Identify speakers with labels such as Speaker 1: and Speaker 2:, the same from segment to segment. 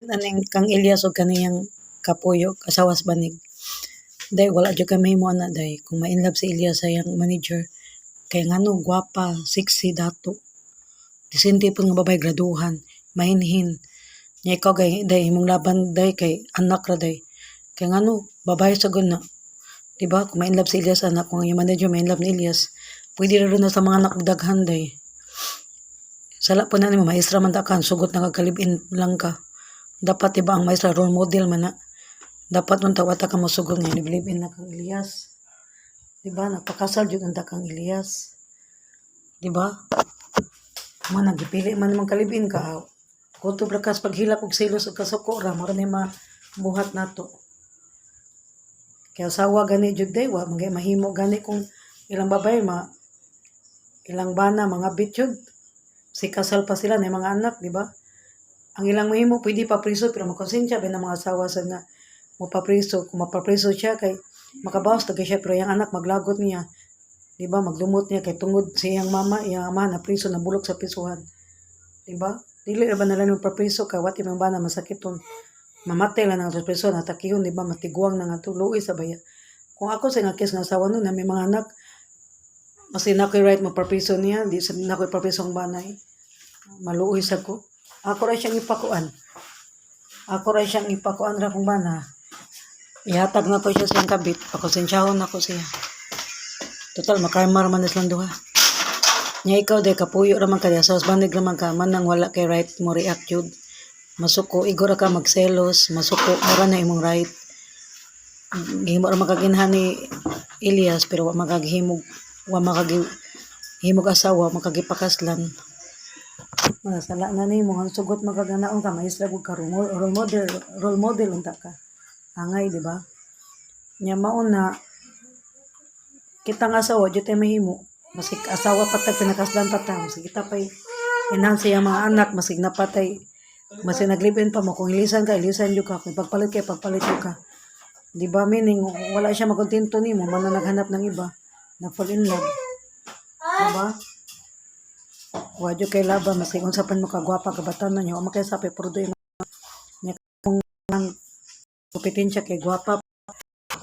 Speaker 1: Aning kang Elias o kaniyang kapuyo, kasawas banig. Day, wala dyan kami mo na day. Kung ma-inlove si Elias sa yung manager, kay ngano, gwapa, sexy, dato. Disente po nga babay, graduhan, mahinhin. Nya ikaw kay, day, imong laban, day, kay anak ra, day. Kay ngano, babay sa guna. Diba? Kung ma-inlove si Elias, anak, kung yung manager ma-inlove ni Elias, pwede rin na sa mga anak daghan, day. Sala po na ni mo, maestra man takan, sugot na kagkalibin lang ka. Dapat diba ang maestra role model man na. Dapat nung tawata ka masugod nga, believe in na kang Elias. Diba? Nagpakasal yun ang kang Elias. Diba? Man, nagipili man naman kalibin ka. Kuto brakas paghilap og silos o kasuko ra, mara ni mabuhat nato. Kaya asawa gani jud day, wa magay mahimo gani kung ilang babay ilang bana mga bitjud. Si kasal pa sila na mga anak, di ba? Ang ilang mahimo pwede pa priso pero makonsensya ba ng mga asawa sa nga mapapriso. Kung mapapriso siya kay makabawas tagay siya pero yung anak maglagot niya. Di ba? Maglumot niya kay tungod siyang mama, iyang ama na priso na bulok sa prisuhan. Di ba? Dili ba nila ng papriso kay wati mang bana masakiton. Mamatay lang ng priso na takihon, di ba? Matiguang na nga tuloy sa baya. Kung ako sa nga kes nga asawa nun na may mga anak, mas na ko'y right mapapriso niya, di sa na ko'y papriso ang banay. Maluoy sa ko. Ako rin siyang ipakuan. Ra kung bana. Ihatag na ko siya siyang kabit. Pakusensyahon na ko siya. Total, makarmar man islang duha. Nya ikaw day kapuyo raman ka, sa banig raman ka, man nang wala kay right mo react yun. Masuko, igora ka magselos, masuko, mura na imong right. Gihimo raman kaginhan ni Elias, pero wa makagihimog asawa, makagipakaslan. Sala na ni mo, ang sugot magaganaon ka, maestra ka, role model unta ka. Angay, di ba? Nya mauna, kita nga asawa, dito tayo mahimo. Masig asawa patag, pinakaslan patang. Masig kita pa'y enhance yung mga anak, masig napatay. Masig naglibin pa mo, kung ilisan yun ka. Kung pagpalit yun ka. Di ba, meaning, wala siya makontento ni mo, man na naghanap ng iba. Na-fall in love. Di ba? Wadyo kay laban, masig unsapan mo kagwapa, kabatan na niya. O makisapi, puro doon niya. Kung kupitin siya kay gwapa,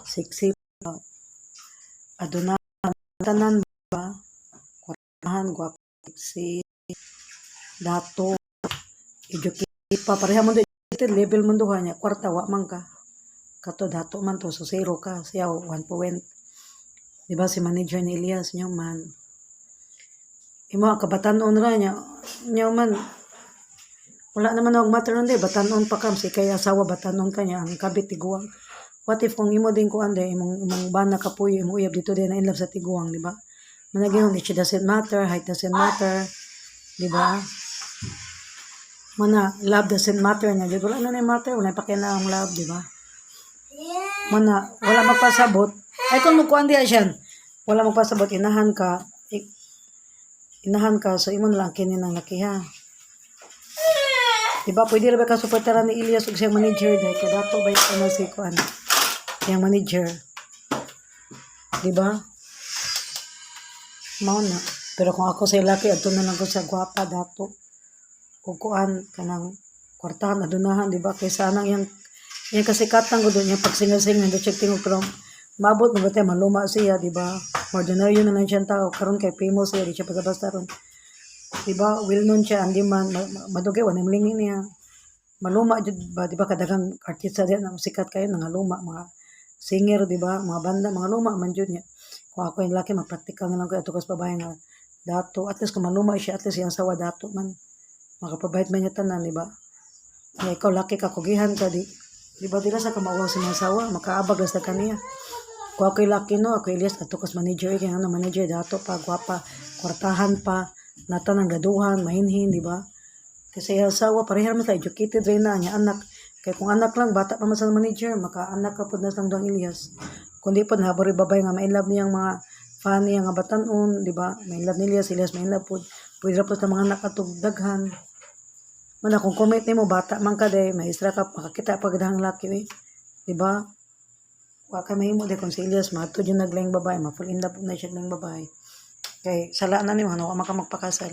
Speaker 1: sexy, aduna, tanan ba? Kwartahan, gwapa, sexy, dato, educated pa. Pareha mo doon, level mo doon niya. Kwarta, wa man ka. Kato, dato man to, so 0 ka. Siya, 1 point. Diba si manager ni Elias, niya man. Imo, kabatanon ra niya. Niya man, wala naman ako matter nun, batanon pa kam. Si kay asawa, batanon ka niya. Ang kabit, tiguang. What if kung imo din ko ande, imong bana kapuyo, imong uyab dito din na in love sa tiguang, di ba? Managing, it doesn't matter, height doesn't matter, di ba? Mana, love doesn't matter niya. Wala na matter, wala pa kailangang love, di ba? Mana, wala magpasabot. Ay, kung magkuhan diya siya, wala magpasabot, inahan ka, so imo na lang kinin ng lakiha. Diba, pwede rin ba ka supportaran ni Elias o siyang manager dahil kadato ba yung si kuan, siyang manager. Diba? Mao na. Pero kung ako sa laki, ato na lang ko sa gwapa, dato. O kuan, kanang kwartahan, adunahan, diba? Kaysa anang yung kasikatan ko doon, yung pagsingal-singal, doon siya tingog, pero mabot, mabuti, maluma siya, diba? Ordinaryo na lang siyang tao, karon kay famous siya, di siya pagkabasta ron. Diba, well known siya, hindi man, madugay, wala malingin niya. Maluma, diba, diba, kadagang artista din, sikat kayo, mga luma, mga singer, diba, mga banda, mga luma, man dyan niya. Kung ako yung laki, mag-practical na lang ko, ito kas babae nga, dato, at least kung maluma siya, at least yung sawa dato man, makaprovide man niya tanan, diba? Kaya ikaw, laki ka, kugihan ka, diba, dila sa kamawaw sa mga sawa, makaabag lang sa kaniya. Kung ako'y laki, no, ako Elias, ato kas manager, kaya nga manager, dato pa, gwapa, kwartahan pa, nata ng gaduhan, mahinhin, di ba? Kasi asawa, pareha naman sa educated rin na, niya anak. Kaya kung anak lang, bata pa man sa manager, maka-anak ka po na sa doang Elias. Kundi po, nahabari babay nga, ma-inlove niyang mga fan niya nga batanon, di ba? Ma-inlove ni Elias, ma-inlove po. Pwede po sa mga anak atong daghan. Mana, kung comment ni mo, bata man ka day, maestra ka, makakita pagdahang laki, eh. Di ba? Waka mahimo de kung si Elias, matod yung naglayang babae, ma-fall in love na siya ng babae. Kay sala na ni mo, ano ka magpakasal.